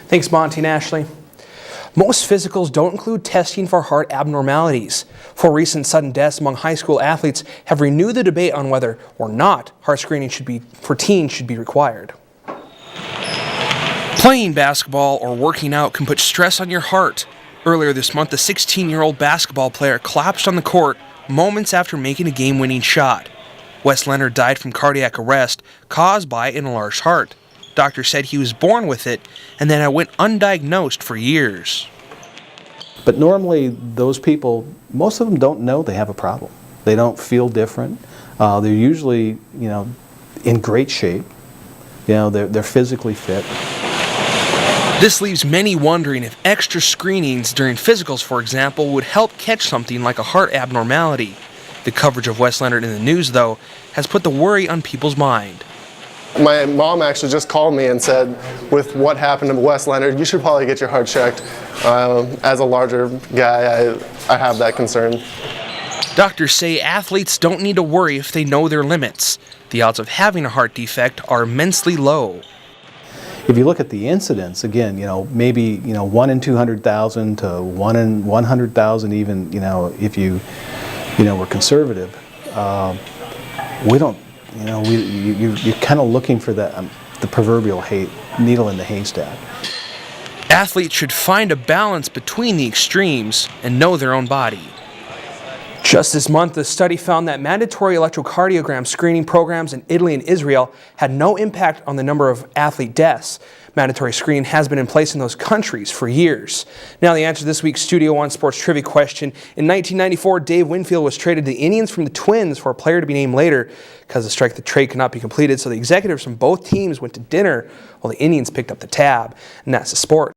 Thanks, Monty and Ashley. Most physicals don't include testing for heart abnormalities. 4 recent sudden deaths among high school athletes have renewed the debate on whether or not heart screening for teens should be required. Playing basketball or working out can put stress on your heart. Earlier this month, a 16-year-old basketball player collapsed on the court moments after making a game-winning shot. Wes Leonard died from cardiac arrest caused by an enlarged heart. Doctors said he was born with it and then it went undiagnosed for years. But normally those people, most of them don't know they have a problem. They don't feel different. They're usually, in great shape. They're physically fit. This leaves many wondering if extra screenings during physicals, for example, would help catch something like a heart abnormality. The coverage of Wes Leonard in the news, though, has put the worry on people's mind. My mom actually just called me and said, with what happened to Wes Leonard, you should probably get your heart checked. As a larger guy, I have that concern. Doctors say athletes don't need to worry if they know their limits. The odds of having a heart defect are immensely low. If you look at the incidence, again, maybe 1 in 200,000 to 1 in 100,000, even if you were conservative. We don't. You're kind of looking for the proverbial needle in the haystack. Athletes should find a balance between the extremes and know their own body. Just this month, a study found that mandatory electrocardiogram screening programs in Italy and Israel had no impact on the number of athlete deaths. Mandatory screening has been in place in those countries for years. Now the answer to this week's Studio One Sports Trivia question. In 1994, Dave Winfield was traded to the Indians from the Twins for a player to be named later. Because of the strike, the trade could not be completed, so the executives from both teams went to dinner while the Indians picked up the tab. And that's the sport.